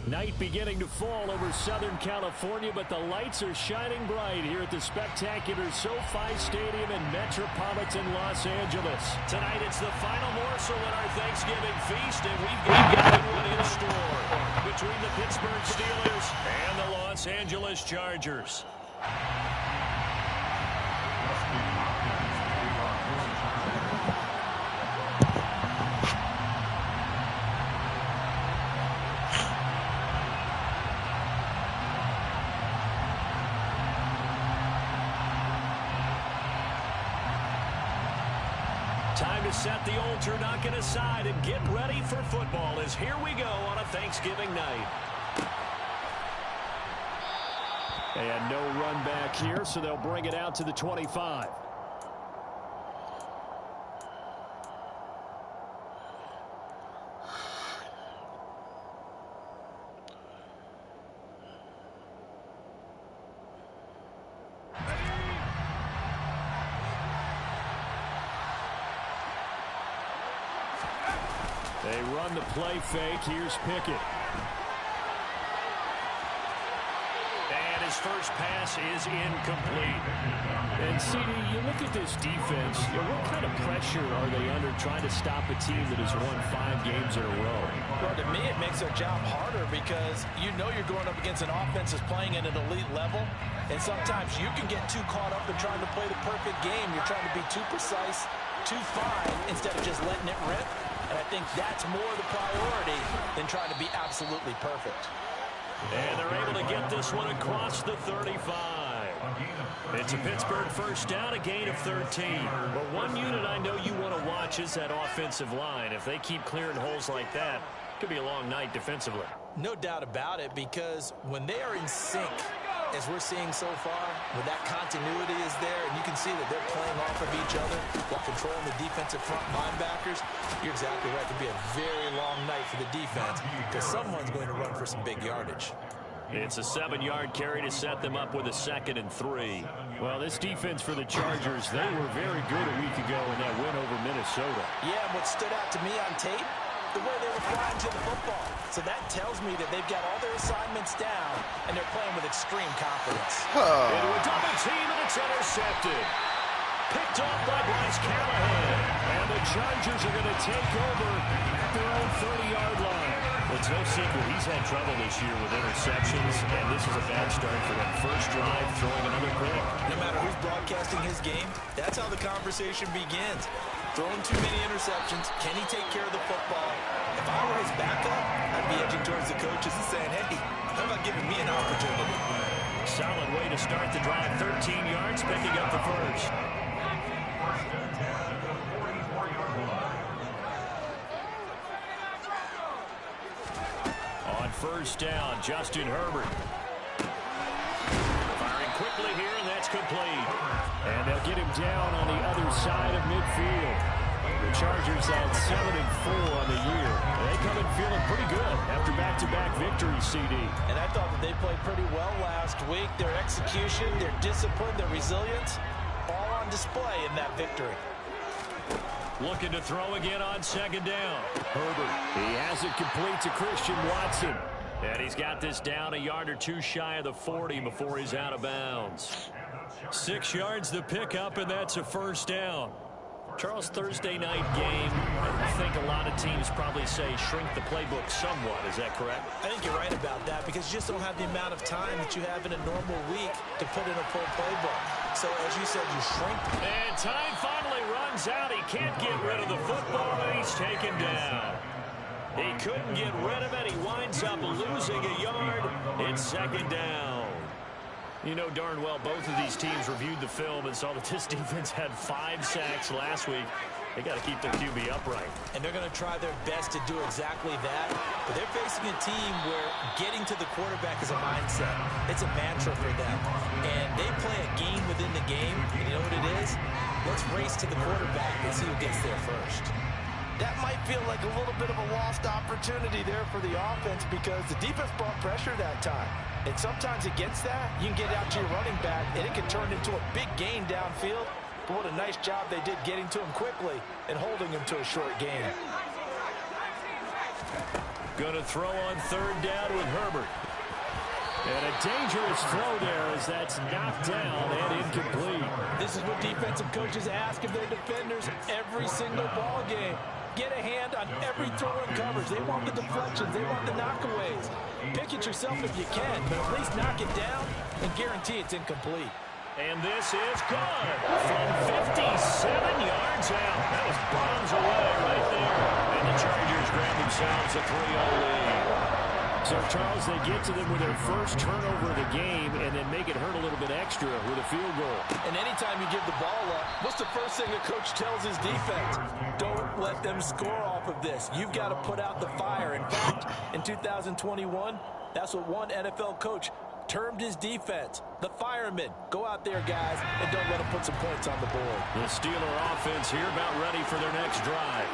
Night beginning to fall over Southern California, but the lights are shining bright here at the spectacular SoFi Stadium in metropolitan Los Angeles. Tonight it's the final morsel in our Thanksgiving feast, and we've got one in store between the Pittsburgh Steelers and the Los Angeles Chargers. Time to set the old turducken aside and get ready for football as here we go on a Thanksgiving night. And no run back here, so they'll bring it out to the 25. They run the play fake. Here's Pickett. And his first pass is incomplete. And, CD, you look at this defense, what kind of pressure are they under trying to stop a team that has won 5 games in a row? Well, to me, it makes their job harder because you know you're going up against an offense that's playing at an elite level. And sometimes you can get too caught up in trying to play the perfect game. You're trying to be too precise, too fine, instead of just letting it rip. And I think that's more the priority than trying to be absolutely perfect. And they're able to get this one across the 35. It's a Pittsburgh first down, a gain of 13. But one unit I know you want to watch is that offensive line. If they keep clearing holes like that, it could be a long night defensively. No doubt about it, because when they are in sync, as we're seeing so far, when that continuity is there, and you can see that they're playing off of each other while controlling the defensive front linebackers, you're exactly right. It could be a very long night for the defense because someone's going to run for some big yardage. It's a 7-yard carry to set them up with a 2nd and 3. Well, this defense for the Chargers, they were very good a week ago in that win over Minnesota. Yeah, and what stood out to me on tape, the way they were flying to the football. So that tells me that they've got all their assignments down, and they're playing with extreme confidence. Into a double team, and it's intercepted. Picked off by Bryce Callahan. And the Chargers are going to take over at their own 30-yard line. It's no secret he's had trouble this year with interceptions, and this is a bad start for them. First drive, throwing another pick. No matter who's broadcasting his game, that's how the conversation begins. Throwing too many interceptions. Can he take care of the football? If I were his backup, I'd be edging towards the coaches and saying, hey, how about giving me an opportunity? Solid way to start the drive. 13 yards, picking up the first. On first down, Justin Herbert. Firing quickly here, and that's complete. And they'll get him down on the other side of midfield. The Chargers at 7-4 on the year. They come in feeling pretty good after back-to-back victories, CD. And I thought that they played pretty well last week. Their execution, their discipline, their resilience, all on display in that victory. Looking to throw again on 2nd down. Herbert, he has it complete to Christian Watson. And he's got this down a yard or two shy of the 40 before he's out of bounds. 6 yards the pickup, and that's a first down. Charles, Thursday night game, I think a lot of teams probably say shrink the playbook somewhat. Is that correct? I think you're right about that because you just don't have the amount of time that you have in a normal week to put in a full playbook. So, as you said, you shrink. And time finally runs out. He can't get rid of the football, and he's taken down. He couldn't get rid of it. He winds up losing a yard. It's 2nd down. You know darn well both of these teams reviewed the film and saw that this defense had 5 sacks last week. They got to keep their QB upright. And they're going to try their best to do exactly that. But they're facing a team where getting to the quarterback is a mindset. It's a mantra for them. And they play a game within the game. And you know what it is? Let's race to the quarterback and see who gets there first. That might feel like a little bit of a lost opportunity there for the offense because the defense brought pressure that time. And sometimes against that, you can get out to your running back, and it can turn into a big gain downfield. But what a nice job they did getting to him quickly and holding him to a short gain. Going to throw on third down with Herbert. And a dangerous throw there as that's knocked down and incomplete. This is what defensive coaches ask of their defenders every single ball game. Get a hand on every throw and coverage. They want the deflections. They want the knockaways. Pick it yourself if you can, but at least knock it down and guarantee it's incomplete. And this is good from 57 yards out. That was bombs away right there. And the Chargers grab themselves a 3-0 lead. So, Charles, they get to them with their first turnover of the game and then make it hurt a little bit extra with a field goal. And anytime you give the ball up, what's the first thing a coach tells his defense? Don't let them score off of this. You've got to put out the fire. In fact, in 2021, that's what one NFL coach termed his defense, the firemen. Go out there, guys, and don't let them put some points on the board. The Steeler offense here about ready for their next drive.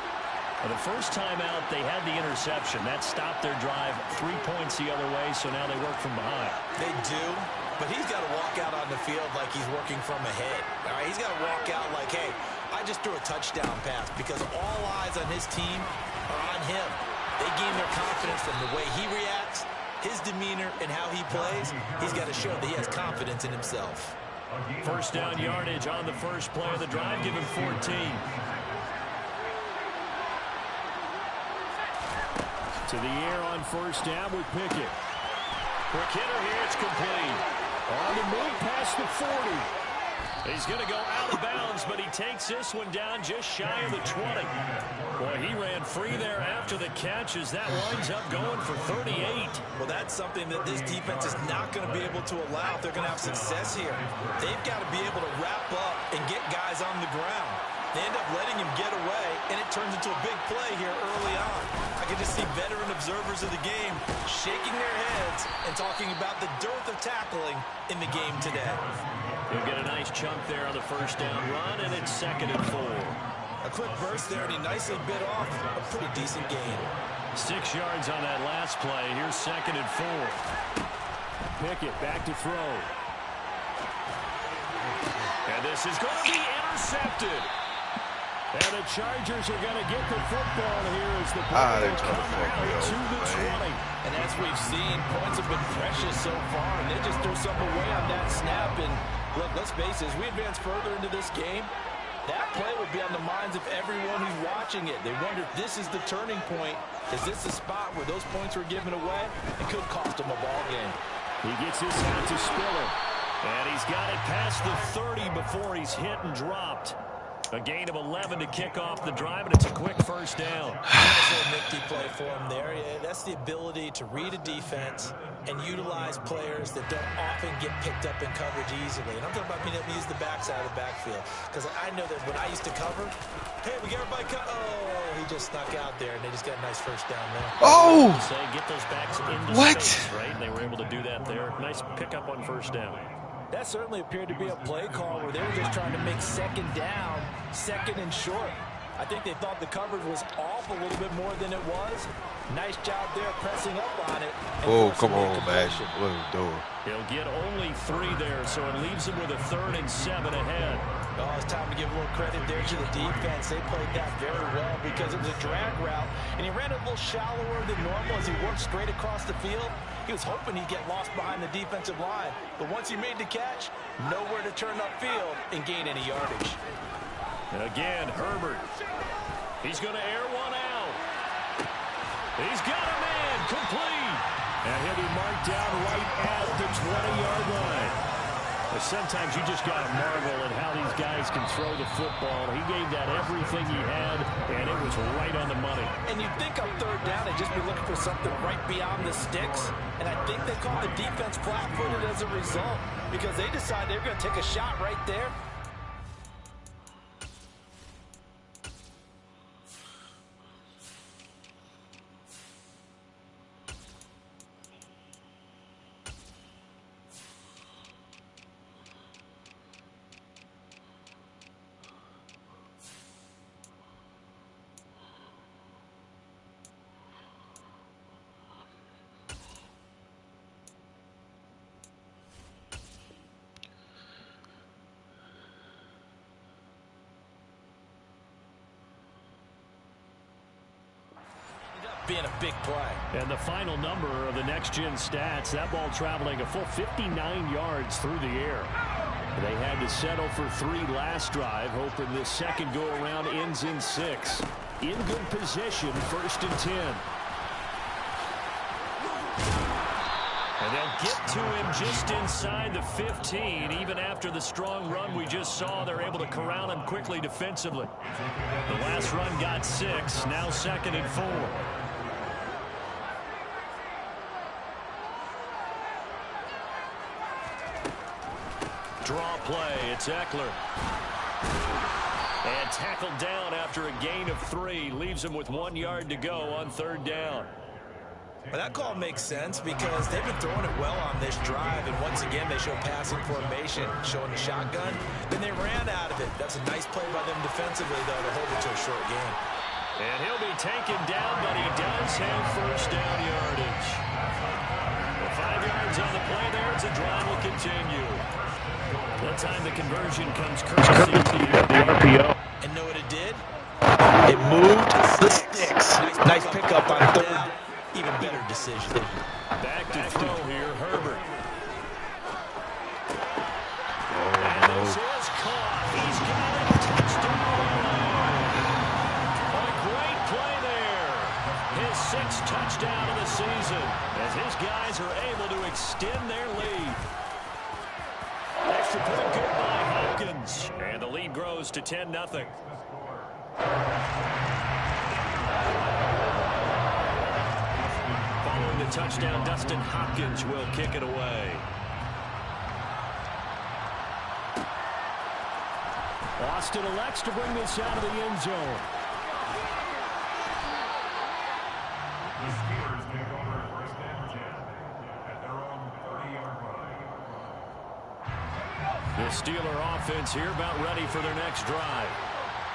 The first time out, they had the interception. That stopped their drive 3 points the other way, so now they work from behind. They do, but he's got to walk out on the field like he's working from ahead. All right, he's got to walk out like, hey, I just threw a touchdown pass, because all eyes on his team are on him. They gain their confidence from the way he reacts, his demeanor, and how he plays. He's got to show that he has confidence in himself. First down yardage on the first play of the drive, give him 14. To the air on first down with Pickett. Quick hitter here, it's complete. On the move past the 40. He's going to go out of bounds, but he takes this one down just shy of the 20. Boy, he ran free there after the catch as that winds up going for 38. Well, that's something that this defense is not going to be able to allow if they're going to have success here. They've got to be able to wrap up and get guys on the ground. They end up letting him get away, and it turns into a big play here early on. I can just see veteran observers of the game shaking their heads and talking about the dearth of tackling in the game today. He'll get a nice chunk there on the first down run, and it's 2nd and 4. A quick burst there, and he nicely bit off a pretty decent gain. 6 yards on that last play. Here's 2nd and 4. Pickett back to throw. And this is going to be intercepted. And the Chargers are going to get the football here as the ball will come out to the 20. And as we've seen, points have been precious so far, and they just threw some away on that snap. And look, let's face it, as we advance further into this game, that play will be on the minds of everyone who's watching it. They wonder if this is the turning point. Is this the spot where those points were given away? It could cost them a ball game. He gets this out to Spiller. And he's got it past the 30 before he's hit and dropped. A gain of 11 to kick off the drive, and it's a quick first down. Nice little nifty play for him there. Yeah, that's the ability to read a defense and utilize players that don't often get picked up in coverage easily. And I'm talking about being able to use the backside of the backfield. Because I know that when I used to cover, hey, we got everybody cut. Oh, he just snuck out there, and they just got a nice first down there. Oh! Say, get those backs into What? space, right? And they were able to do that there. Nice pickup on first down. That certainly appeared to be a play call where they were just trying to make second down, second and short. I think they thought the coverage was off a little bit more than it was. Nice job there pressing up on it. Oh, come on, man. What are you doing? He'll get only 3 there, so it leaves him with a 3rd and 7 ahead. Oh, it's time to give a little credit there to the defense. They played that very well because it was a drag route, and he ran a little shallower than normal as he worked straight across the field. He was hoping he'd get lost behind the defensive line, but once he made the catch, nowhere to turn upfield and gain any yardage. And again, Herbert. He's going to air one out. He's got a man, complete. And he'll be marked down right at the 20-yard line. But sometimes you just got to marvel at how these guys can throw the football. He gave that everything he had, and it was right on the money. And you'd think on third down they'd just be looking for something right beyond the sticks. And I think they called the defense flat-footed as a result because they decided they were going to take a shot right there. being a big play. And the final number of the next-gen stats, that ball traveling a full 59 yards through the air. They had to settle for 3 last drive, hoping this second go-around ends in 6. In good position, 1st and 10. And they'll get to him just inside the 15. Even after the strong run we just saw, they're able to corral him quickly defensively. The last run got 6, now 2nd and 4. Draw play, it's Eckler. And tackled down after a gain of 3. Leaves him with 1 yard to go on 3rd down. Well, that call makes sense because they've been throwing it well on this drive, and once again they show passing formation, showing the shotgun. Then they ran out of it. That's a nice play by them defensively, though, to hold it to a short game. And he'll be taken down, but he does have 1st down yardage. Well, 5 yards on the play there as the drive will continue. That time the conversion comes courtesy of the RPO. And know what it did? It moved the sticks. Nice pickup on 3rd. Even better decision. Back to throw here, Herbert. And this is caught. He's got it. Touchdown. A great play there. His 6th touchdown of the season as his guys are able to extend their lead. Extra point good by Hopkins. And the lead grows to 10-0. Following the touchdown, Dustin Hopkins will kick it away. Austin elects to bring this out of the end zone. The Steelers take over 1st and 10 at their own 30-yard line. The Steeler offense here about ready for their next drive.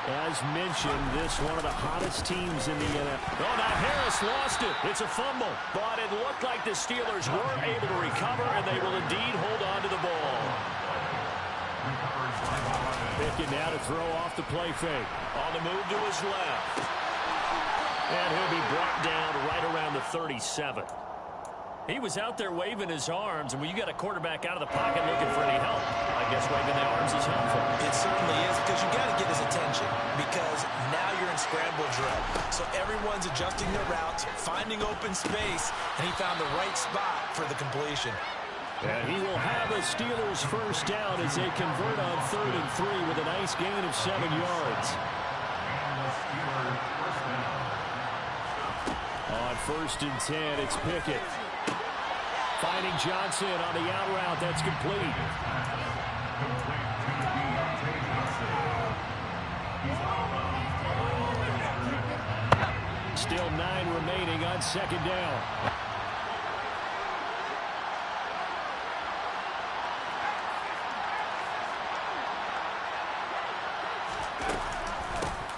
As mentioned, this one of the hottest teams in the NFL. Oh, now Harris lost it. It's a fumble. But it looked like the Steelers weren't able to recover, and they will indeed hold on to the ball. Pickett now to throw off the play fake. On the move to his left. And he'll be brought down right around the 37. He was out there waving his arms, and when you got a quarterback out of the pocket looking for any help, I guess waving the arms is helpful. It certainly is, because you got to get his attention, because now you're in scramble drill. So everyone's adjusting their routes, finding open space, and he found the right spot for the completion. And he will have the Steelers' 1st down as they convert on 3rd and 3 with a nice gain of 7 yards. On 1st and 10, it's Pickett. Finding Johnson on the out route. That's complete. Still 9 remaining on 2nd down.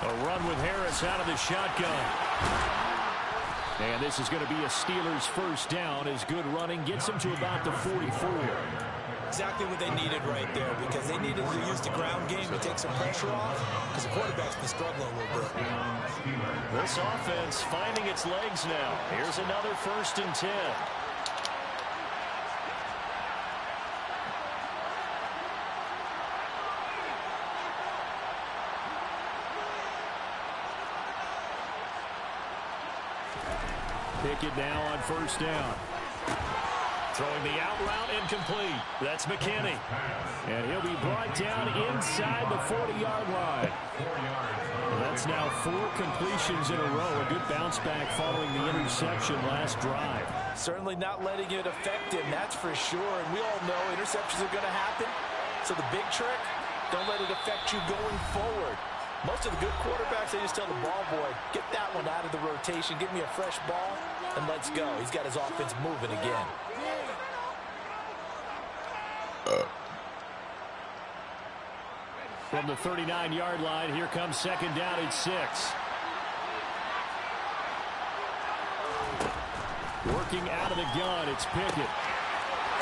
A run with Harris out of the shotgun. And this is going to be a Steelers' 1st down as good running gets them to about the 44. Exactly what they needed right there, because they needed to use the ground game to take some pressure off, because the quarterback's been struggling a little bit. This offense finding its legs now. Here's another 1st and 10. Pickett now on 1st down. Throwing the out route incomplete. That's McKinney. And he'll be brought down inside the 40-yard line. That's now 4 completions in a row. A good bounce back following the interception last drive. Certainly not letting it affect him, that's for sure. And we all know interceptions are going to happen. So the big trick, don't let it affect you going forward. Most of the good quarterbacks, they just tell the ball boy, get that one out of the rotation, give me a fresh ball, and let's go. He's got his offense moving again. From the 39-yard line, here comes 2nd down and 6. Working out of the gun, it's Pickett.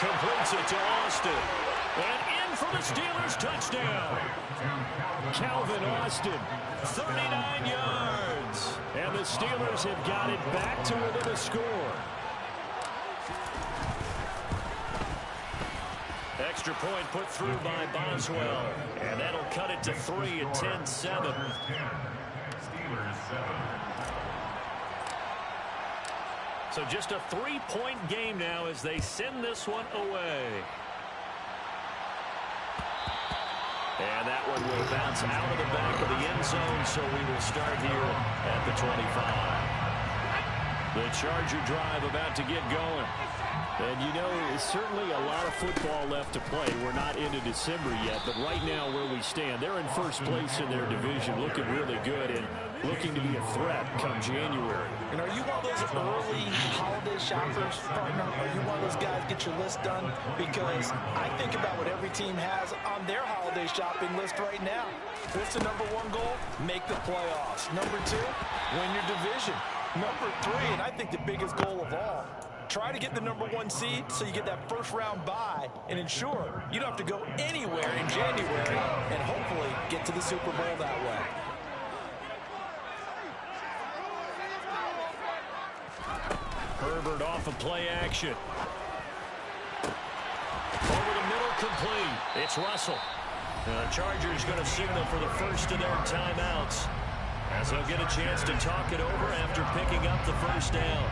Completes it to Austin. And for the Steelers, touchdown. Calvin Austin, 39 yards. And the Steelers have got it back to within a score. Extra point put through by Boswell. And that'll cut it to 3 at 10-7. Steelers 7. So just a 3-point game now as they send this one away. And that one will bounce out of the back of the end zone, so we will start here at the 25. The Charger drive about to get going. And, you know, there's certainly a lot of football left to play. We're not into December yet, but right now where we stand, they're in first place in their division, looking really good and looking to be a threat come January. And are you one of those early holiday shoppers, partner? Are you one of those guys get your list done? Because I think about what every team has on their holiday shopping list right now. What's the number one goal? Make the playoffs. Number two, win your division. Number three, and I think the biggest goal of all, try to get the number one seed so you get that first round bye and ensure you don't have to go anywhere in January and hopefully get to the Super Bowl that way. Herbert off of play action. Over the middle, complete. It's Russell. The Chargers going to signal for the first of their timeouts as they'll get a chance to talk it over after picking up the first down.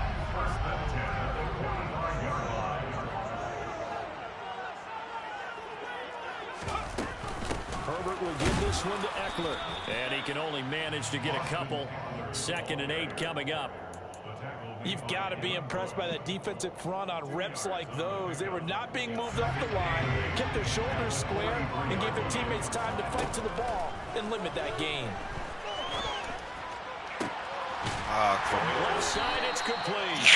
Herbert will give this one to Eckler. And he can only manage to get a couple. 2nd and 8 coming up. You've got to be impressed by that defensive front on reps like those. They were not being moved off the line, kept their shoulders square, and gave their teammates time to fight to the ball and limit that gain. Left side, it's complete.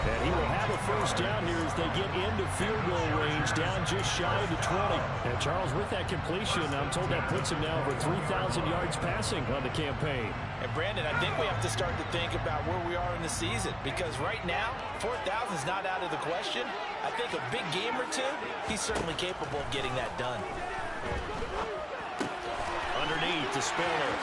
And he will have a first down here as they get into field goal range, down just shy of the 20. And Charles, with that completion, I'm told that puts him now over 3,000 yards passing on the campaign. And Brandon, I think we have to start to think about where we are in the season, because right now, 4,000 is not out of the question. I think a big game or two, he's certainly capable of getting that done. Underneath to Spiller.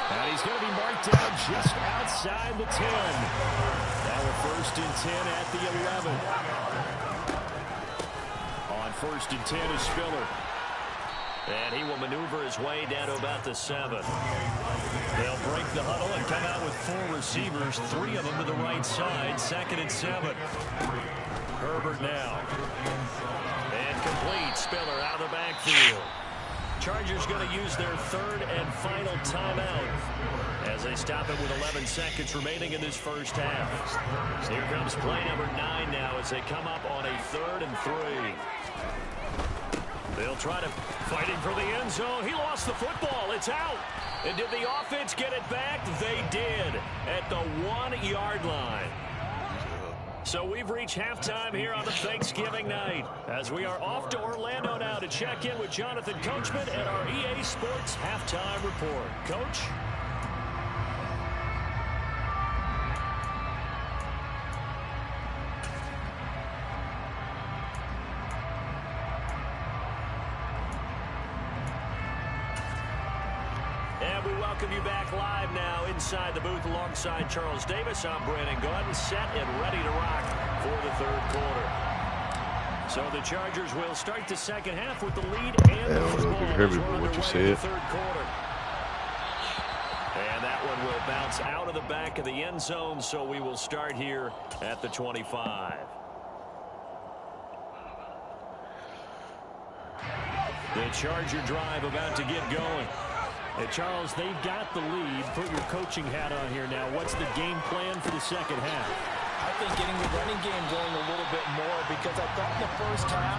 And he's going to be marked down just outside the 10. Now a 1st and 10 at the 11. On 1st and 10 is Spiller. And he will maneuver his way down to about the 7. They'll break the huddle and come out with 4 receivers, 3 of them to the right side. 2nd and 7. Herbert now. And complete. Spiller out of the backfield. Chargers going to use their 3rd and final timeout as they stop it with 11 seconds remaining in this first half. Here comes play number 9 now as they come up on a 3rd and 3. They'll try to fighting for the end zone. He lost the football. It's out. And did the offense get it back? They did at the 1-yard line. So we've reached halftime here on the Thanksgiving night as we are off to Orlando now to check in with Jonathan Coachman and our EA Sports Halftime Report. Coach? And we welcome you back live now inside the booth alongside Charles Davis. I'm Brandon Gaudin, set and ready to rock for the 3rd quarter. So the Chargers will start the second half with the lead and the football as we're underway in the 3rd quarter. And that one will bounce out of the back of the end zone, so we will start here at the 25. The Charger drive about to get going. And Charles, they've got the lead. Put your coaching hat on here now. What's the game plan for the second half? I think getting the running game going a little bit more, because I thought in the first half,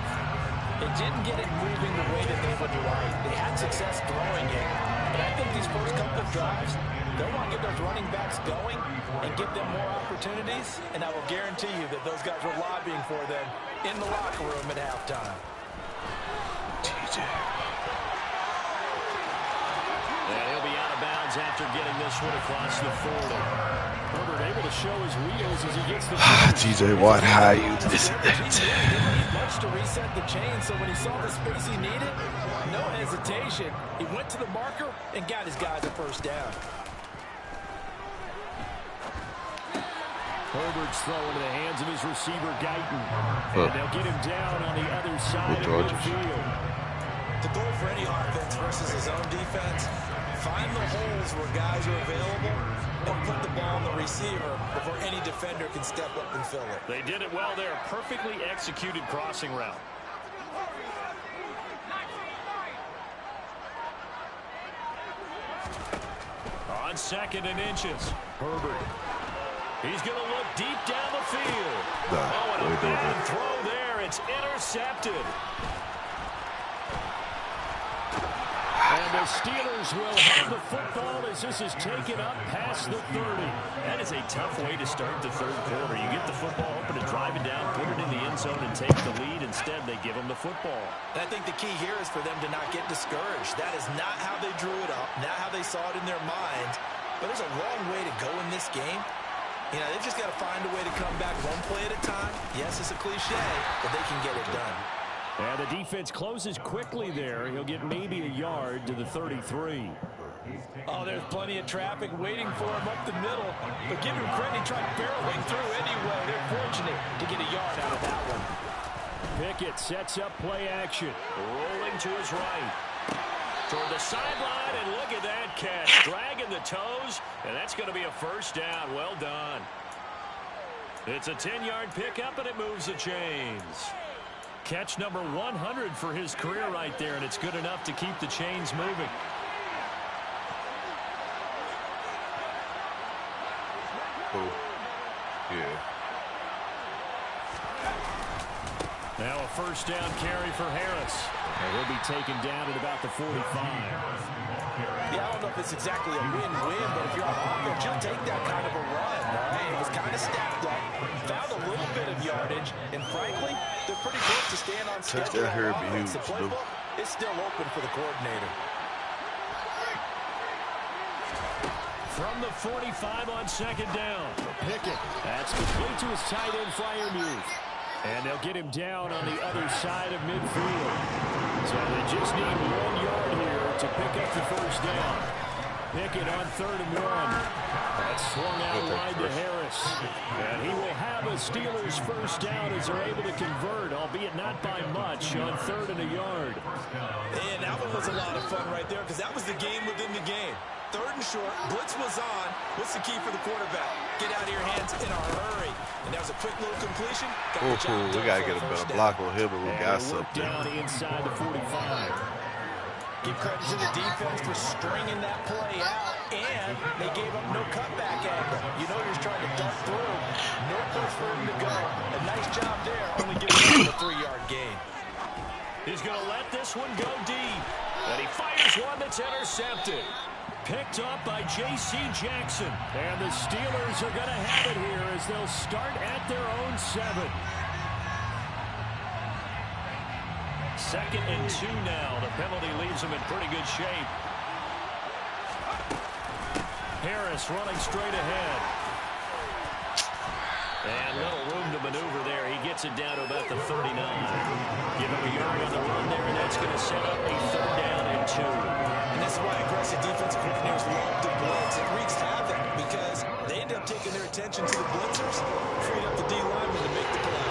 it didn't get it moving the way that they would like. They had success throwing it. But I think these first couple of drives, they'll want to get those running backs going and give them more opportunities. And I will guarantee you that those guys were lobbying for them in the locker room at halftime. And he'll be out of bounds yards after getting this one across the 40. Herbert able to show his wheels as he gets the TJ Watt, how you this? He didn't need much to reset the chain, so when he saw the space he needed, no hesitation. He went to the marker and got his guys a first down. Herbert's throw into the hands of his receiver, Guyton. And they'll get him down on the other side of midfield. The goal for any offense versus his own defense, find the holes where guys are available and put the ball on the receiver before any defender can step up and fill it. They did it well there. Perfectly executed crossing route. On 2nd and inches, Herbert. He's going to look deep down the field. And a bad throw there. It's intercepted. And the Steelers will have the football as this is taken up past the 30. That is a tough way to start the third quarter. You get the football open and drive it down, put it in the end zone, and take the lead. Instead, they give them the football. And I think the key here is for them to not get discouraged. That is not how they drew it up, not how they saw it in their minds. But there's a long way to go in this game. You know, they've just got to find a way to come back one play at a time. Yes, it's a cliche, but they can get it done. And the defense closes quickly there. He'll get maybe a yard to the 33. Oh, there's plenty of traffic waiting for him up the middle. But give him credit, he tried barreling through anyway. They're fortunate to get a yard out of that one. Pickett sets up play action. Rolling to his right. Toward the sideline, and look at that catch. Dragging the toes, and that's going to be a first down. Well done. It's a 10-yard pickup, and it moves the chains. Catch number 100 for his career right there, and it's good enough to keep the chains moving. Oh, yeah. Now a first down carry for Harris. And he'll be taken down at about the 45. Yeah, I don't know if it's exactly a win-win, but if you're on offense, you'll take that kind of a run, right? It was kind of stacked up, found a little bit of yardage, and frankly, they're pretty close to staying on schedule. The playbook is still open for the coordinator. From the 45 on 2nd down, Pickett. That's complete to his tight end, Freiermuth. And they'll get him down on the other side of midfield. So they just need 1 yard here to pick up the first down. Pickett on 3rd and 1. That's swung out wide to Harris. And he will have a Steelers first down as they're able to convert, albeit not by much, on 3rd and a yard. And that one was a lot of fun right there because that was the game within the game. 3rd and short, blitz was on. What's the key for the quarterback? Get out of your hands in a hurry. And that was a quick little completion. We got to get a better block on him, but we got something. Down inside the 45. Give credit to the defense for stringing that play out, and they gave up no cutback angle. You know you're trying to dart through. No place for him to go. A nice job there, only giving him a 3-yard gain. He's going to let this one go deep. And he fires one that's intercepted. Picked up by J.C. Jackson. And the Steelers are going to have it here as they'll start at their own 7. 2nd and 2 now. The penalty leaves them in pretty good shape. Harris running straight ahead. And little room to maneuver there. He gets it down to about the 39. Give him a yard on the run there, and that's going to set up a 3rd down and 2. And that's why aggressive defensive coordinators love to blitz. It wreaks havoc because they end up taking their attention to the blitzers, freeing up the D-lineman to make the play.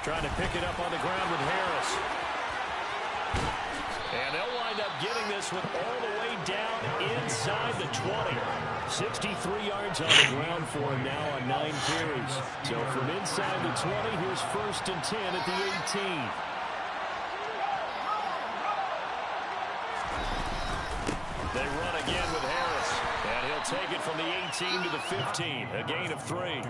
Trying to pick it up on the ground with Harris. And they'll wind up getting this one all the way down inside the 20. 63 yards on the ground for him now on 9 carries. So from inside the 20, here's 1st and 10 at the 18. They run again with Harris. And he'll take it from the 18 to the 15. A gain of 3.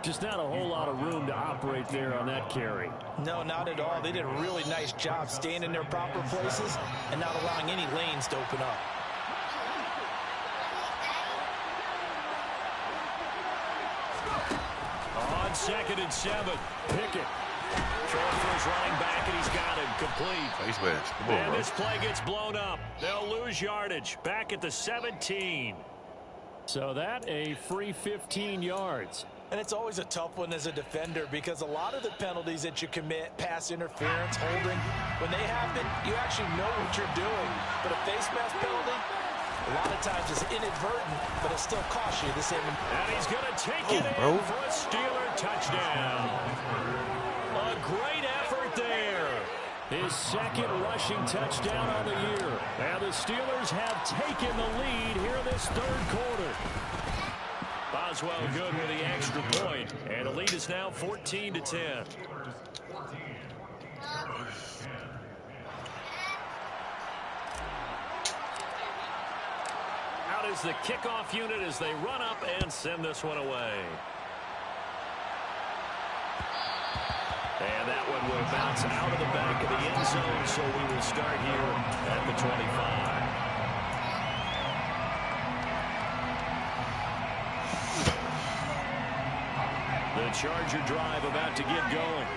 Just not a whole lot of room to operate there on that carry. No, not at all. They did a really nice job staying in their proper places and not allowing any lanes to open up. On 2nd and 7, Pickett. Throwing for his complete. Face mask. Come on, And bro. this play gets blown up. They'll lose yardage. Back at the 17. So that a free 15 yards. And it's always a tough one as a defender because a lot of the penalties that you commit, pass interference, holding, when they happen, you actually know what you're doing. But a face mask penalty, a lot of times it's inadvertent, but it still costs you the same. And he's going to take it in for a Steeler touchdown. A great effort there. His second rushing touchdown on the year. And the Steelers have taken the lead here in this third quarter. Boswell good with the extra point, and the lead is now 14-10. Out is the kickoff unit as they run up and send this one away. And that one will bounce out of the back of the end zone, so we will start here at the 25. The Charger drive about to get going.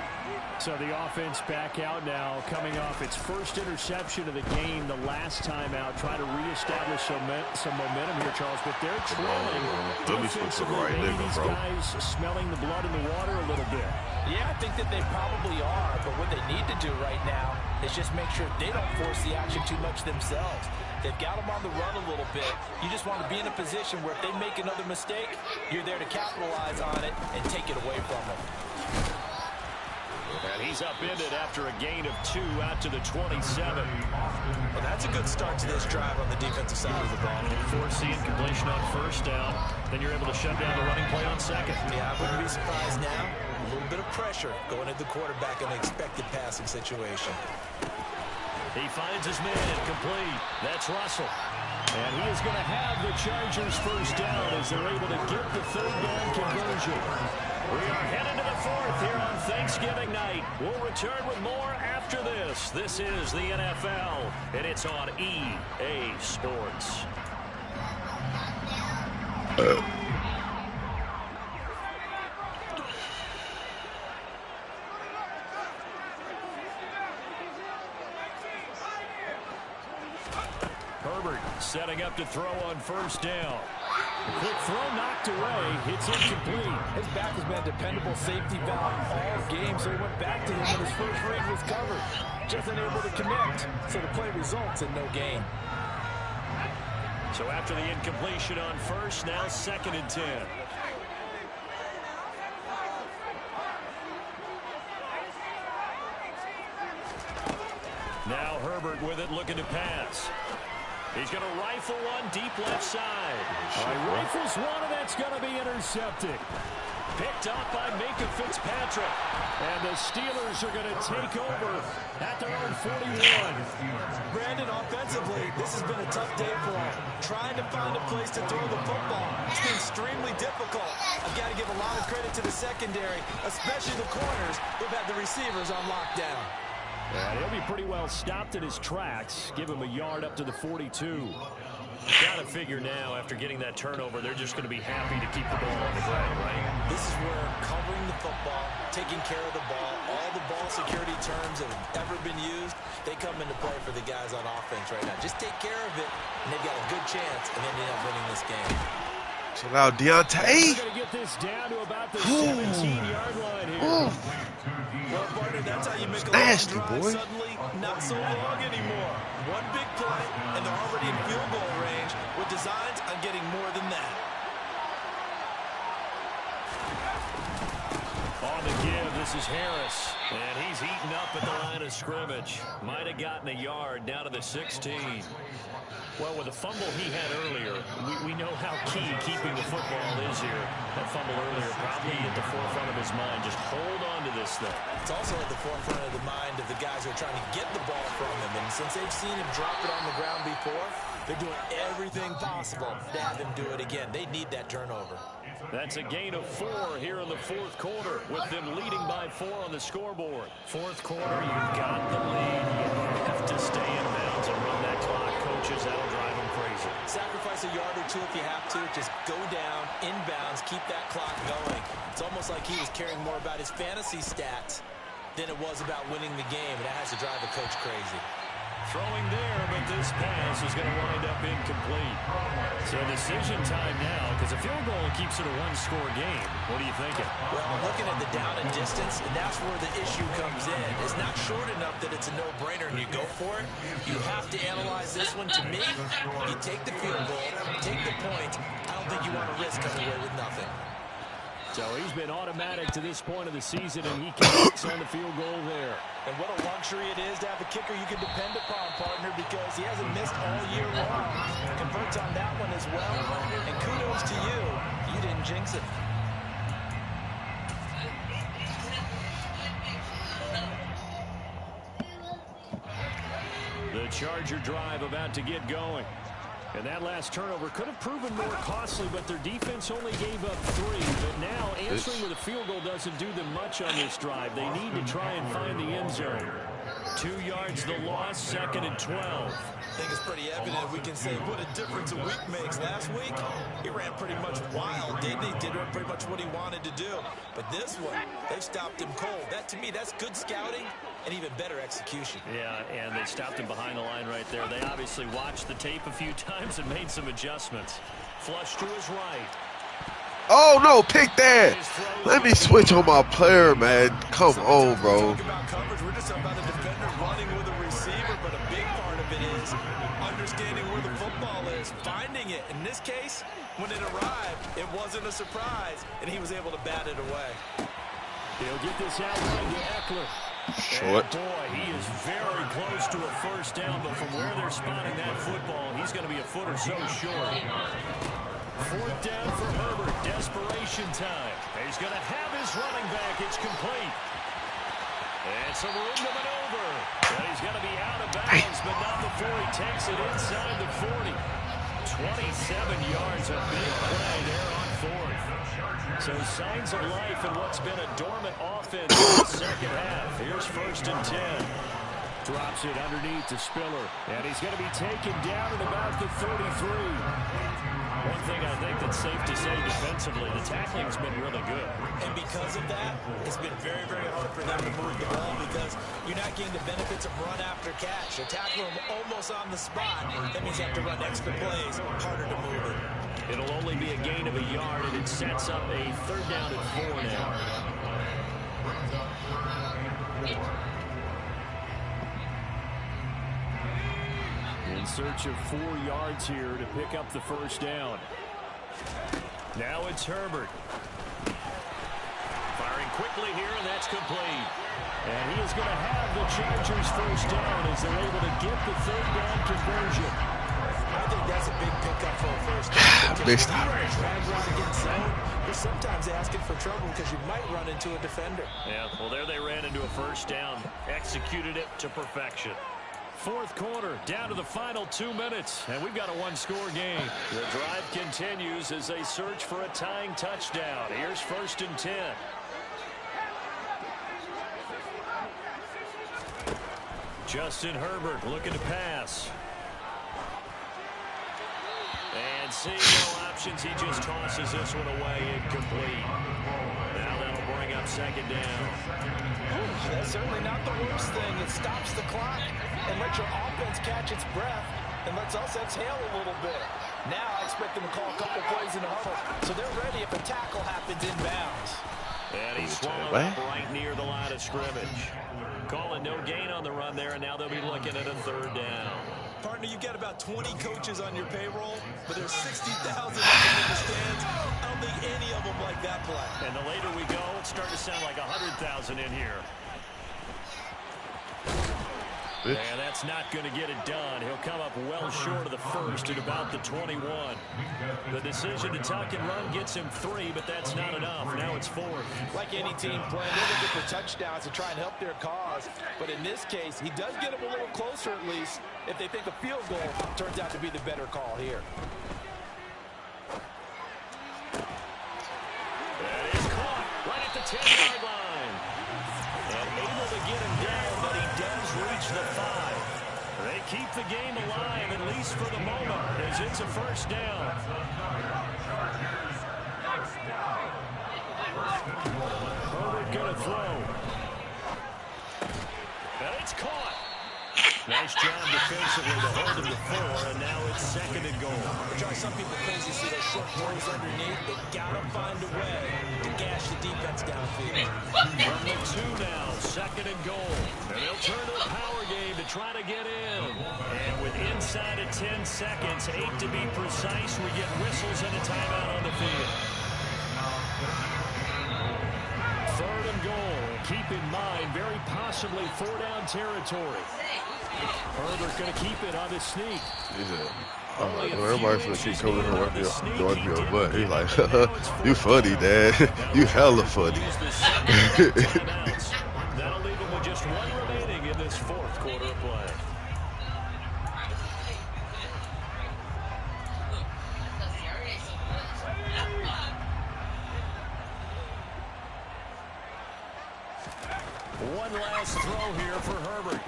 So the offense back out now, coming off its first interception of the game the last time out, trying to reestablish some momentum here, Charles, but they're trailing. Defensively, maybe these guys smelling the blood in the water a little bit. Yeah, I think that they probably are, but what they need to do right now is just make sure they don't force the action too much themselves. They've got them on the run a little bit. You just want to be in a position where if they make another mistake, you're there to capitalize on it and take it away from them. And he's upended after a gain of 2 out to the 27. Well, that's a good start to this drive on the defensive side of the ball. Forcing completion on first down. Then you're able to shut down the running play on second. Yeah, I wouldn't be surprised now. A little bit of pressure going at the quarterback in an expected passing situation. He finds his man complete. That's Russell. And he is going to have the Chargers first down as they're able to get the third down conversion. We are headed to the fourth here on Thanksgiving night. We'll return with more after this. This is the NFL, and it's on EA Sports. Herbert setting up to throw on first down. Quick throw knocked away. It's incomplete. His back has been a dependable safety valve all game, so he went back to him when his first read was covered. Just unable to connect, so the play results in no gain. So after the incompletion on first, now 2nd and 10. Now Herbert with it, looking to pass. He's going to rifle one deep left side. Rifles one, and that's going to be intercepted. Picked up by Minkah Fitzpatrick. And the Steelers are going to take over at their own 41. Brandon, offensively, this has been a tough day for him. Trying to find a place to throw the football. It's been extremely difficult. I've got to give a lot of credit to the secondary, especially the corners who've had the receivers on lockdown. And he'll be pretty well stopped in his tracks. Give him a yard up to the 42. Got to figure now, after getting that turnover, they're just going to be happy to keep the ball on the ground, right? This is where covering the football, taking care of the ball, all the ball security terms that have ever been used, they come into play for the guys on offense right now. Just take care of it, and they've got a good chance, and then they end up winning this game. Chill out, Deontay. We're going to get this down to about the 17-yard line here. Well, partner, that's how you make a nasty, long drive boy. suddenly not so long anymore. One big play, and they're already in field goal range with designs on getting more than that. On the give, this is Harris. And he's eaten up at the line of scrimmage. Might have gotten a yard down to the 16. Well, with the fumble he had earlier, we know how key keeping the football is here. That fumble earlier probably at the forefront of his mind. Just hold on to this thing. It's also at the forefront of the mind of the guys who are trying to get the ball from him. And since they've seen him drop it on the ground before, they're doing everything possible to have him do it again. They need that turnover. That's a gain of 4 here in the fourth quarter, with them leading by 4 on the scoreboard. Fourth quarter, you've got the lead. You have to stay in bounds and run that clock. Coaches, that'll drive them crazy. Sacrifice a yard or two if you have to. Just go down, inbounds, keep that clock going. It's almost like he was caring more about his fantasy stats than it was about winning the game, and that has to drive the coach crazy. Throwing there, but this pass is going to wind up incomplete. So decision time now, because a field goal keeps it a one-score game. What are you thinking? Well, I'm looking at the down and distance, and that's where the issue comes in. It's not short enough that it's a no-brainer and you go for it. You have to analyze this one. To me, you take the field goal, take the point. I don't think you want to risk coming away with nothing. So he's been automatic to this point of the season, and he connects on the field goal there. And what a luxury it is to have a kicker you can depend upon, partner, because he hasn't missed all year long. Converts on that one as well. And kudos to you. You didn't jinx it. The Charger drive about to get going. And that last turnover could have proven more costly, but their defense only gave up 3. But now answering with a field goal doesn't do them much on this drive. They need to try and find the end zone. 2 yards the loss, 2nd and 12. I think it's pretty evident we can say what a difference a week makes. Last week, he ran pretty much wild, didn't he? Did pretty much what he wanted to do. But this one, they've stopped him cold. That, to me, that's good scouting and even better execution. Yeah, and they stopped him behind the line right there. They obviously watched the tape a few times and made some adjustments. Flush to his right. Oh, no, pick that. Let me switch on my player, man. Come on, bro. We're about coverage. We're just about a defender running with a receiver, but a big part of it is understanding where the football is, finding it. In this case, when it arrived, it wasn't a surprise, and he was able to bat it away. He'll get this out right to Eckler. Short. And boy, he is very close to a first down, but from where they're spotting that football, he's going to be a foot or so short. 4th down for Herbert. Desperation time. He's going to have his running back. It's complete. And some room to maneuver. But he's going to be out of bounds, but not before he takes it inside the 40. 27 yards, a big play there on 4th. So signs of life in what's been a dormant offense in the second half. Here's 1st and 10. Drops it underneath to Spiller. And he's going to be taken down at about the 33. One thing I think that's safe to say defensively, the tackling's been really good. And because of that, it's been very, very hard for them to move the ball because you're not getting the benefits of run after catch. They tackle them almost on the spot. That means you have to run extra plays, harder to move it. It'll only be a gain of a yard, and it sets up a 3rd down and 4 now. In search of 4 yards here to pick up the first down. Now it's Herbert. Firing quickly here, and that's complete. And he is going to have the Chargers first down as they're able to get the 3rd down conversion. I think that's a big pickup for a first down. Missed it. You're sometimes asking for trouble because you might run into a defender. Yeah, well, there they ran into a first down. Executed it to perfection. 4th quarter, down to the final 2 minutes, and we've got a one-score game. The drive continues as they search for a tying touchdown. Here's 1st and 10. Justin Herbert looking to pass. And seeing no options, he just tosses this one away incomplete. Now that'll bring up 2nd down. That's certainly not the worst thing. It stops the clock and lets your offense catch its breath and lets us exhale a little bit. Now I expect them to call a couple plays in the huddle, so they're ready if a tackle happens inbounds. And he's swallowed up right near the line of scrimmage. Calling no gain on the run there, and now they'll be looking at a 3rd down. Partner, you got about 20 coaches on your payroll, but there's 60,000 of them in the stands. I don't think any of them like that play. And the later we go, it's starting to sound like 100,000 in here. And that's not going to get it done. He'll come up well short of the first at about the 21. The decision to tuck and run gets him 3, but that's not enough. Now it's 4th. Like any team playing, they're going to get the touchdowns to try and help their cause. But in this case, he does get them a little closer at least if they think a field goal turns out to be the better call here. That is caught right at the 10-yard line. And able to get him down, but he does reach the 5. They keep the game alive, at least for the moment, as it's a first down. Herbert going to throw. It's caught. Nice job defensively to hold him to 4, and now it's 2nd and goal. It drives some people crazy to see those short throws underneath. They gotta find a way to gash the defense downfield. From the 2 now, 2nd and goal. And they'll turn to a power game to try to get in. And with inside of 10 seconds, 8 to be precise, we get whistles and a timeout on the field. 3rd and goal. Keep in mind, very possibly 4-down territory. Herbert going to keep it on the sneak. He said, everybody's going to keep coming here working your butt. He's like, you funny, Dad. You hella funny. That'll leave him with just 1 remaining in this 4th quarter of play. One last throw here for Herbert.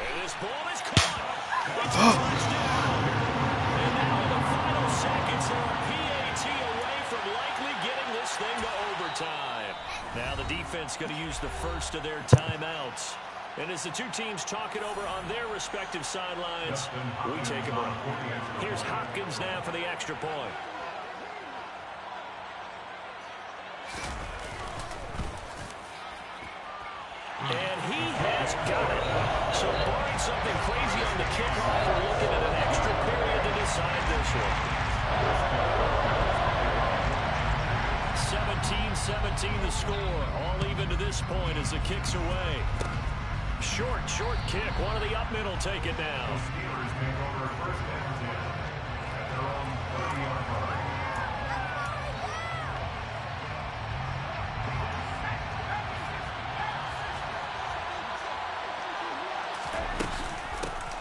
And this ball is caught. It's a touchdown. And now in the final seconds, they're a PAT away from likely getting this thing to overtime. Now the defense going to use the first of their timeouts. And as the 2 teams talk it over on their respective sidelines, we take a break. Here's Hopkins now for the extra point. And he has got it. So barring something crazy on the kickoff, we're looking at an extra period to decide this one. 17-17 the score. All even to this point as the kick's away. Short kick. One of the up middle take it now. The Steelers take over 1st and 10 at their own 30-yard line.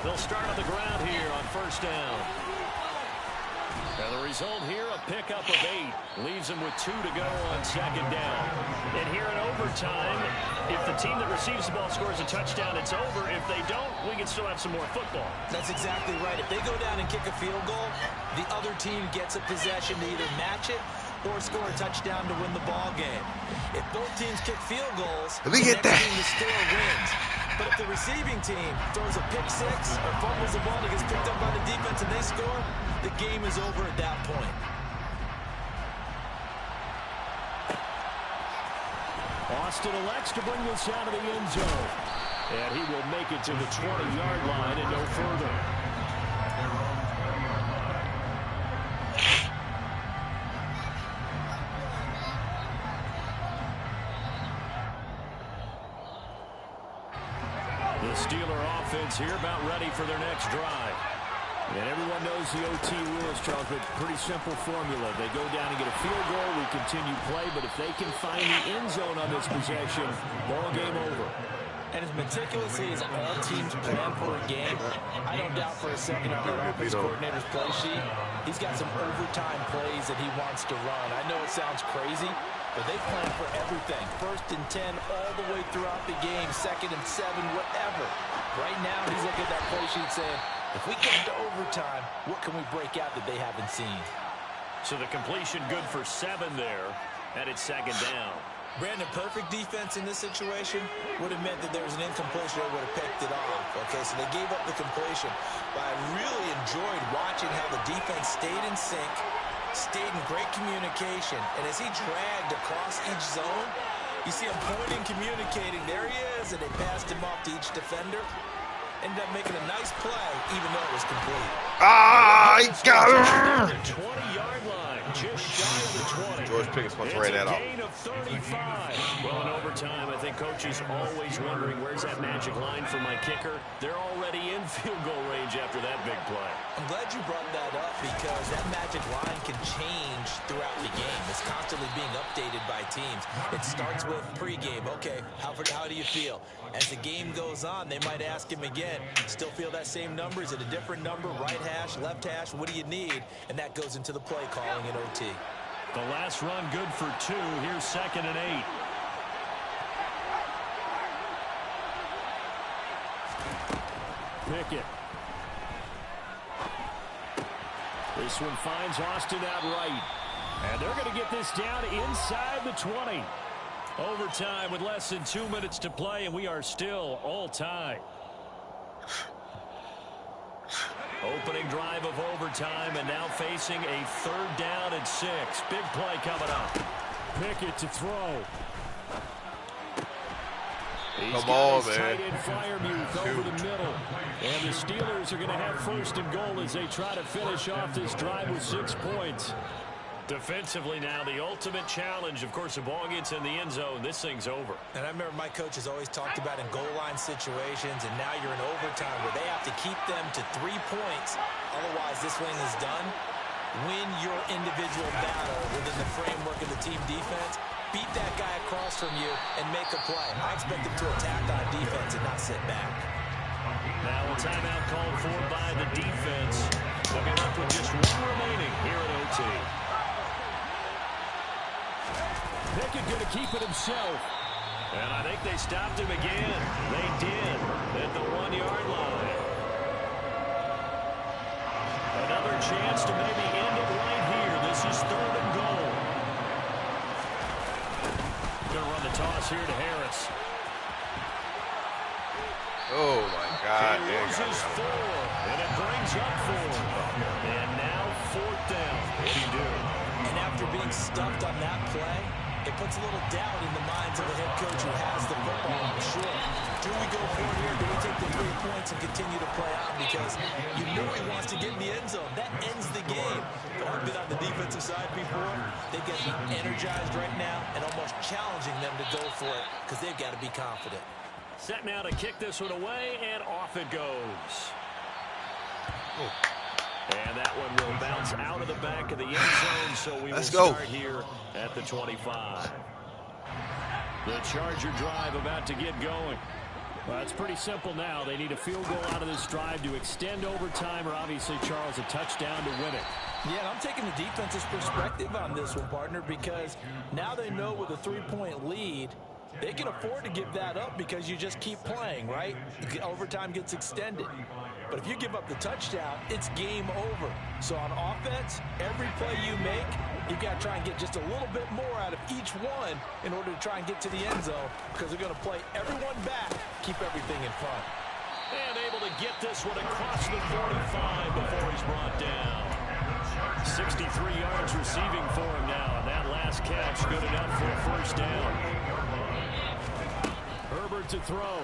They'll start on the ground here on 1st down. And the result here, a pickup of 8. Leaves them with 2 to go on 2nd down. And here in overtime, if the team that receives the ball scores a touchdown, it's over. If they don't, we can still have some more football. That's exactly right. If they go down and kick a field goal, the other team gets a possession to either match it or score a touchdown to win the ball game. If both teams kick field goals, the next team to score wins. But if the receiving team throws a pick 6 or fumbles the ball and it gets picked up by the defense and they score, the game is over at that point. Austin elects to bring this out of the end zone. And he will make it to the 20-yard line and no further. The Steeler offense here about ready for their next drive. And everyone knows the OT rules, Charles, but pretty simple formula. They go down and get a field goal, we continue play, but if they can find the end zone on this possession, ball game over. And as meticulously as all teams plan for a game, I don't doubt for a second on their offense coordinator's play sheet, he's got some overtime plays that he wants to run. I know it sounds crazy, but they plan for everything. 1st and 10 all the way throughout the game, 2nd and 7, whatever. Right now, he's looking at that play sheet saying, if we get to overtime, what can we break out that they haven't seen? So the completion good for 7 there, and it's 2nd down. Brandon, perfect defense in this situation would have meant that there was an incompletion that would have picked it off. Okay, so they gave up the completion. But I really enjoyed watching how the defense stayed in sync, stayed in great communication, and as he dragged across each zone, you see him pointing, communicating. There he is, and they passed him off to each defender. Ended up making a nice play, even though it was complete. Ah, he got her! 20-yard line, just shy of the 20. George Pickens must ran that off. Gain of 35. Well, in overtime, I think coaches always wondering, where's that magic line for my kicker? They're already in field goal range after that big play. I'm glad you brought that up because that magic line can change throughout the game. It's constantly being updated by teams. It starts with pregame. Okay, how do you feel? As the game goes on, they might ask him again, still feel that same number? Is it a different number? Right hash, left hash? What do you need? And that goes into the play calling in OT. The last run good for 2. Here's 2nd and 8. Pickett. This one finds Austin out right. And they're going to get this down inside the 20. Overtime with less than 2 minutes to play, and we are still all tied. Opening drive of overtime, and now facing a 3rd down and 6. Big play coming up. Pickett to throw. He's Come on, his man. tight end Freiermuth over the middle. And the Steelers are going to have 1st and goal as they try to finish off this drive with 6 points. Defensively now, the ultimate challenge. Of course, the ball gets in the end zone. This thing's over. And I remember my coach has always talked about in goal line situations, and now you're in overtime where they have to keep them to 3 points. Otherwise, this thing is done. Win your individual battle within the framework of the team defense. Beat that guy across from you and make a play. I expect them to attack on defense and not sit back. Now a timeout called for by the defense. They'll be left with just 1 remaining here at OT. Pickett going to keep it himself. And I think they stopped him again. They did at the 1-yard line. Another chance to maybe end it right here. This is 3rd and goal. Going to run the toss here to Harris. Oh, my God. He loses 4, and it brings up 4. And now 4th down. What do you do? And after being stuffed on that play, it puts a little doubt in the minds of the head coach who has the football, I'm sure. Do we go for it here? Do we take the 3 points and continue to play on? Because you know he wants to get in the end zone. That ends the game. But I've been on the defensive side before. They get me energized right now and almost challenging them to go for it because they've got to be confident. Set now to kick this one away, and off it goes. And that one will bounce out of the back of the end zone, so we will start here at the 25. The Charger drive about to get going. Well, it's pretty simple now. They need a field goal out of this drive to extend overtime, or obviously, Charles, a touchdown to win it. Yeah, and I'm taking the defense's perspective on this one, partner, because now they know with a 3-point lead, they can afford to give that up because you just keep playing, right? Overtime gets extended. But if you give up the touchdown, it's game over. So on offense, every play you make, you've got to try and get just a little bit more out of each one in order to try and get to the end zone because they're going to play everyone back, keep everything in front. And able to get this one across the 45 before he's brought down. 63 yards receiving for him now, and that last catch good enough for a 1st down. Herbert to throw.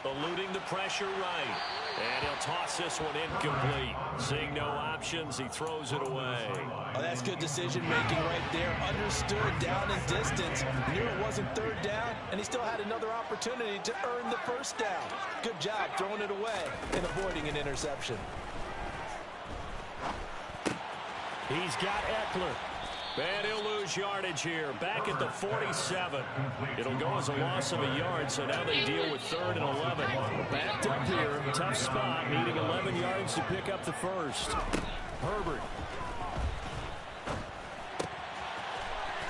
Eluding the pressure right. And he'll toss this one incomplete. Seeing no options, he throws it away. Oh, that's good decision-making right there. Understood down and distance. Knew it wasn't 3rd down, and he still had another opportunity to earn the 1st down. Good job throwing it away and avoiding an interception. He's got Eckler. And he'll lose yardage here. Back at the 47. It'll go as a loss of a yard, so now they deal with 3rd and 11. Backed up here. Tough spot, needing 11 yards to pick up the 1st. Herbert.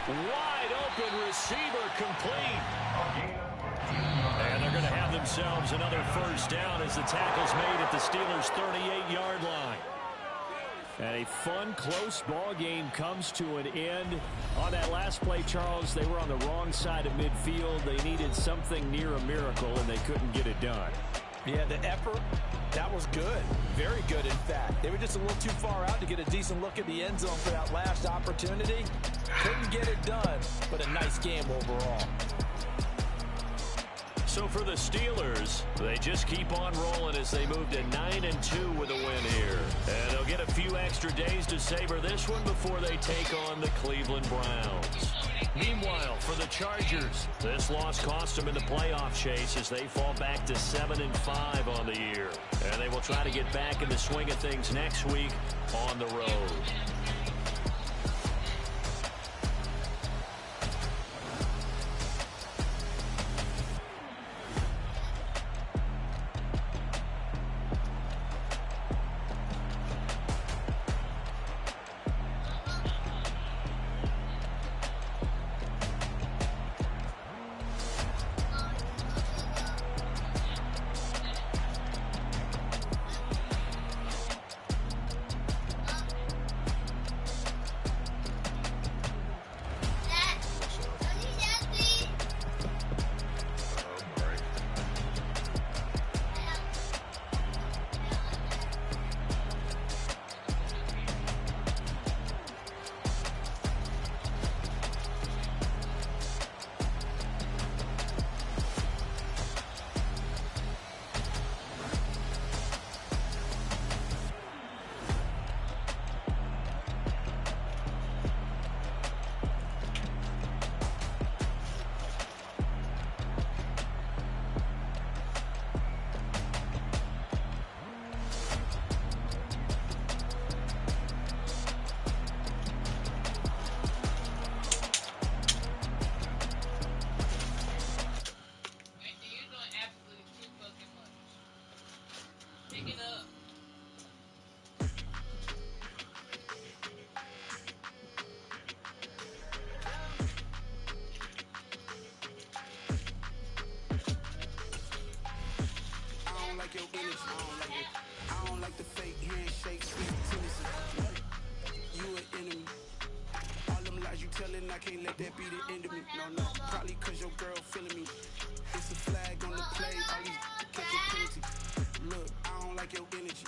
Wide open receiver complete. And they're going to have themselves another 1st down as the tackle's made at the Steelers' 38-yard line. And a fun, close ball game comes to an end. On that last play, Charles, they were on the wrong side of midfield. They needed something near a miracle, and they couldn't get it done. Yeah, the effort, that was good. Very good, in fact. They were just a little too far out to get a decent look at the end zone for that last opportunity. Couldn't get it done, but a nice game overall. So for the Steelers, they just keep on rolling as they move to 9-2 with a win here. And they'll get a few extra days to savor this one before they take on the Cleveland Browns. Meanwhile, for the Chargers, this loss cost them in the playoff chase as they fall back to 7-5 on the year. And they will try to get back in the swing of things next week on the road. let that be the end of me. No, probably cause your girl feeling me. It's a flag on the play, all these catching penalties. Look, I don't like your energy.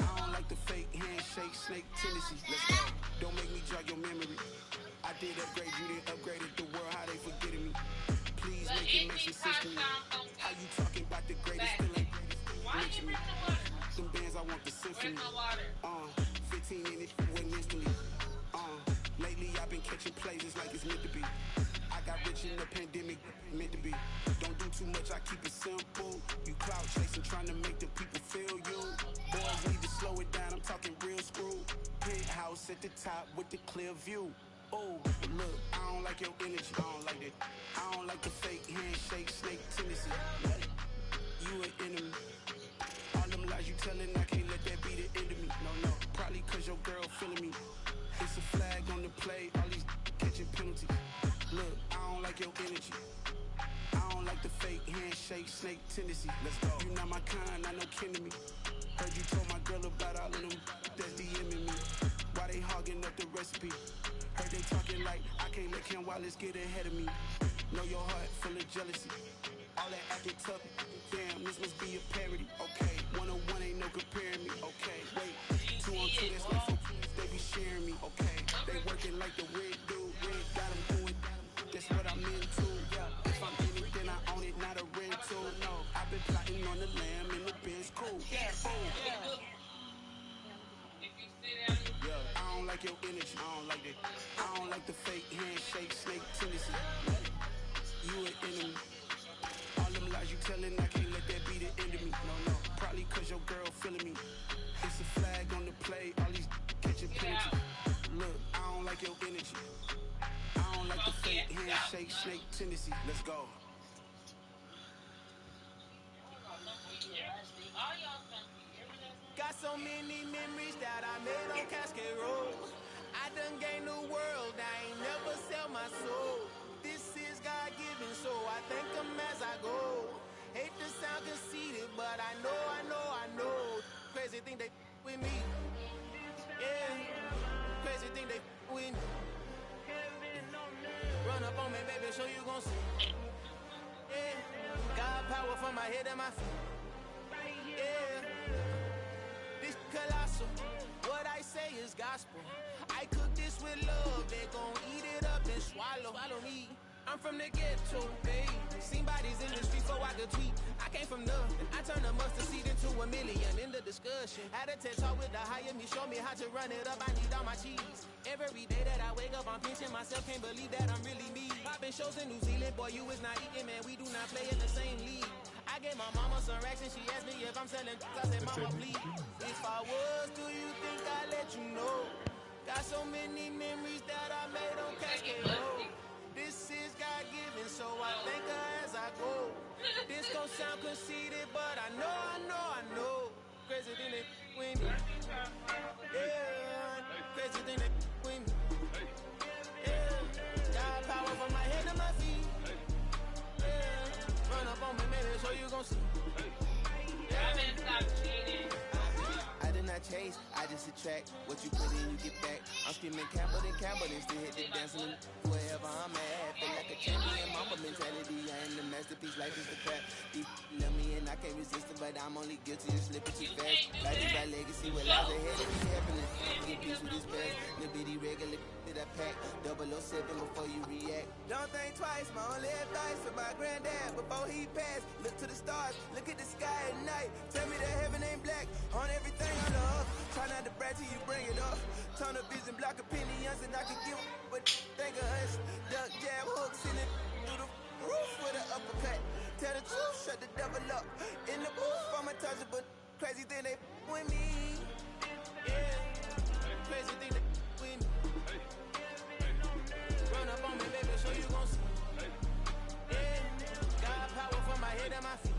I don't like the fake handshake, snake tendencies. Let's go. Don't make me jog your memory. I did upgrade, you didn't upgrade it. The world, how they forgetting me. Please make it make sense to me. How you talking about the greatest, still ain't mention me. Them bands, I want the symphony. 15 in it, went instantly. Lately I've been catching plays, it's like it's meant to be. I got rich in the pandemic, meant to be. Don't do too much, I keep it simple. You clout chasing, trying to make the people feel you. Boys need to slow it down, I'm talking real screw. Penthouse at the top with the clear view. Oh, look, I don't like your energy, I don't like that. I don't like the fake handshake, snake tendency. You an enemy. All them lies you telling, I can't let that be the end of me. No, probably cause your girl feeling me. It's a flag on the play, all these catching penalties. Look, I don't like your energy. I don't like the fake handshake, snake tendency. Let's go. You not my kind, I know kin to me. Heard you told my girl about all of them that's DMing me. Why they hogging up the recipe? Heard they talking like I can't let Ken Wallace get ahead of me. Know your heart full of jealousy. All that acting tough, damn, this must be a parody. Okay, 101 ain't no comparing me. Okay, wait, 2 on 2, that's no fun. They be sharing me. Okay, they working like the red dude. Red got them doing, that's what I'm into. Yeah, if I'm in it, then I own it, not a rental. No, I've been plotting on the lamb and the Benz cool. Yeah, I don't like your energy. I don't like that. I don't like the fake handshake, snake tendency. You an enemy. All them lies you telling, I can't let that be the end of me. No, probably cause your girl feeling me. It's a flag on the play, all these catching penalties. Look, I don't like your energy. I don't like the fake handshake, snake tendency. Let's go. Got so many memories that I made on Cascade Road. I done gained the world, I ain't never sell my soul. This is God-given, so I thank him as I go. Hate to sound conceited, but I know. Crazy thing they with me. Yeah, crazy thing they with me. Run up on me, baby, show you gon' see. Yeah, God power from my head and my feet. Yeah, this colossal, what I say is gospel. I cook this with love, they gon' eat it up and swallow me. I'm from the ghetto, babe. Seen bodies in the streets so I could tweet. I came from nothing. I turned a mustard seed into $1 million in the discussion. Had a TED talk with the higher me, show me how to run it up. I need all my cheese. Every day that I wake up, I'm pinching myself. Can't believe that I'm really me. Popping shows in New Zealand, boy, you is not eating, man. We do not play in the same league. I gave my mama some racks and she asked me if I'm selling. I said, mama, please. If I was, do you think I'd let you know? Got so many memories that I made on Cascade Road. This is God-given, so I thank her as I go. This gon' sound conceited, but I know. Crazy thing they with me. Yeah, crazy thing they with me. Yeah, got power from my head to my feet. Yeah, run up on me, maybe so you gon' see. I did not chase, I just attract. What you put in, you get back. I'm screaming Campbell, then still hit the dancing. Wherever I'm at, feel like a champion. Mamba mentality, I am the masterpiece, life is the crap. These love me and I can't resist it, but I'm only guilty of slipping too fast. Life is our legacy, what lies ahead of me happening. Get peace with this past, little bitty regular that I pack. 007 before you react. Don't think twice, my only advice for my granddad before he passed. Look to the stars, look at the sky at night. Tell me that heaven ain't black on everything on the up. Try not to brag till you bring it up. Tunnel vision, block opinions, and I can give but think of us. Duck jab hooks in it through the roof with an uppercut. Tell the truth, shut the devil up. In the booth, I'm untouchable. Crazy thing they with me. Yeah, crazy thing they with me. Run up on me, baby, so you gon' see. Yeah, got power from my head and my feet.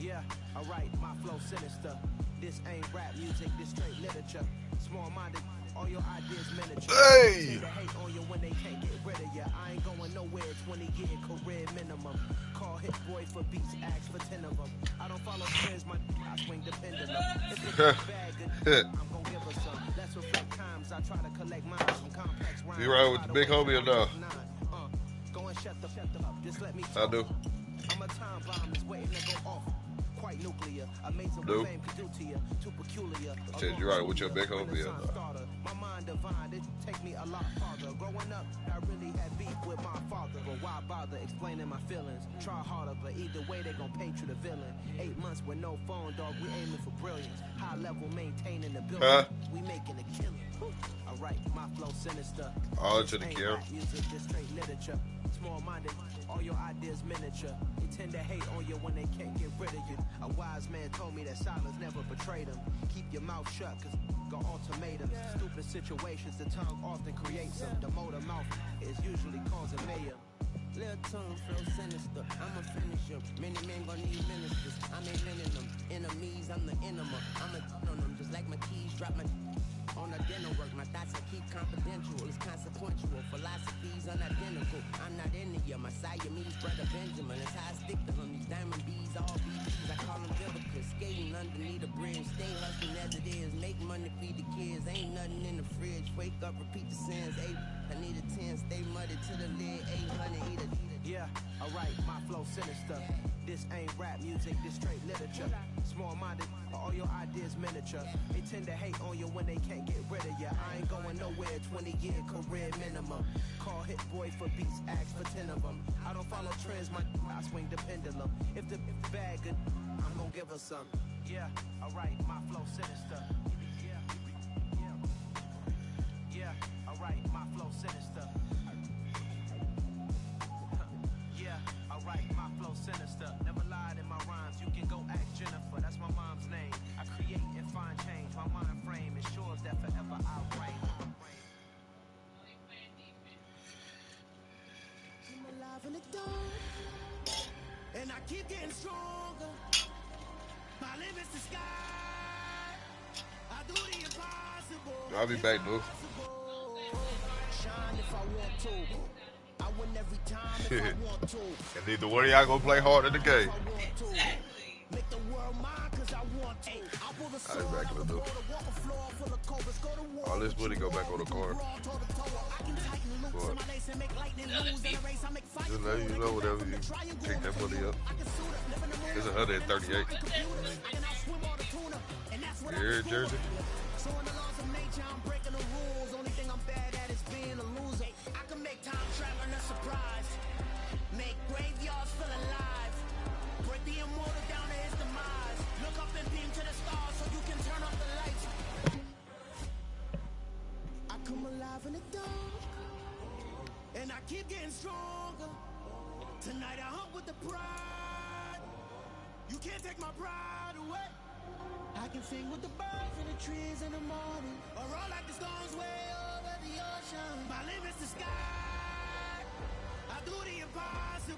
Yeah, alright, my flow sinister. This ain't rap music, this straight literature. Small-minded, all your ideas miniature. Hey! They hate on you when they can't get rid of you. I ain't going nowhere, 20-year career minimum. Call Hit Boy for beats, ask for 10 of them. I don't follow trends, I swing the pendulum. If it's bad, good, I'm gonna give her some. Let's reflect times, I try to collect mine from complex rhymes. You ride with the big homie or no? Go and shut the up, just let me I talk. do. I'm a time bomb that's waiting to go off. Quite nuclear, amazing No. what fame could do to you, too peculiar. I said you right with your big homie or not? My mind divine, it take me a lot farther. Growing up, I really had beef with my father, but why bother explaining my feelings? Try harder, but either way they gon' paint you the villain. 8 months with no phone, dog, we aiming for brilliance. High level maintaining the building, Huh? we making a killing. Alright, my flow sinister. All to the Ain't kill. rap music, just straight literature. Small-minded, all your ideas miniature. They tend to hate on you when they can't get rid of you. A wise man told me that silence never betrayed him. Keep your mouth shut, cause got ultimatums. Stupid situations, the tongue often creates them. The motor mouth is usually causing mayhem. Little tongue flow sinister, I'm a finisher. Many men gon' need ministers, I'm a linen them. Enemies, I'm the enema. I'm a on them, just like my keys drop my on the dinner work. My thoughts I keep confidential, it's consequential. Philosophies unidentical, I'm not into you. My Siamese brother Benjamin, that's how I stick to him. These diamond bees, all BBs, I call them biblicals. Skating underneath the bridge, stay hustling as it is. Make money, feed the kids, ain't nothing in the fridge. Wake up, repeat the sins, I need a 10, stay muddy to the lid, 800, eat it. Yeah, alright, my flow sinister. This ain't rap music, this straight literature. Small-minded, all your ideas miniature. They tend to hate on you when they can't get rid of you. I ain't going nowhere, 20-year career minimum. Call Hit Boy for beats, ask for 10 of them. I don't follow trends, I swing the pendulum. If the bag good, I'm gonna give her some. Yeah, alright, my flow sinister. Yeah, alright, my flow sinister. Yeah, alright, my flow sinister. Never lied in my rhymes, you can go ask Jennifer, that's my mom's name. I create and find change, my mind frame ensures that forever I reign. I'm alive in the dark, and I keep getting stronger. My limit's the sky, I do the impossible. I'll be back, dude. Shine if I want to. I win every time if I want to. And neither one of y'all gonna play hard in the game. Make the world mine cause I want to. I pull the sword back in the door. walk a floor full of cobras, go to war. All this money go back on the card. I can tighten loops in my lace and make lightning lose. In a race I make fire. Just let you know whenever you pick that money up. It's 138. I can outswim all the tuna, and that's what Here, Jersey. So in the laws of nature, I'm breaking the rules. Only thing I'm bad at is being a loser. I can make time traveling a surprise. Make graveyards feel alive. Break the immortal down to his demise. Look up and beam to the stars so you can turn off the lights. I come alive in the dark, and I keep getting stronger. Tonight I hunt with the pride. You can't take my pride away. I can sing with the birds and the trees in the morning, or roll like the storms way over the ocean. My limit's the sky. I do the impossible.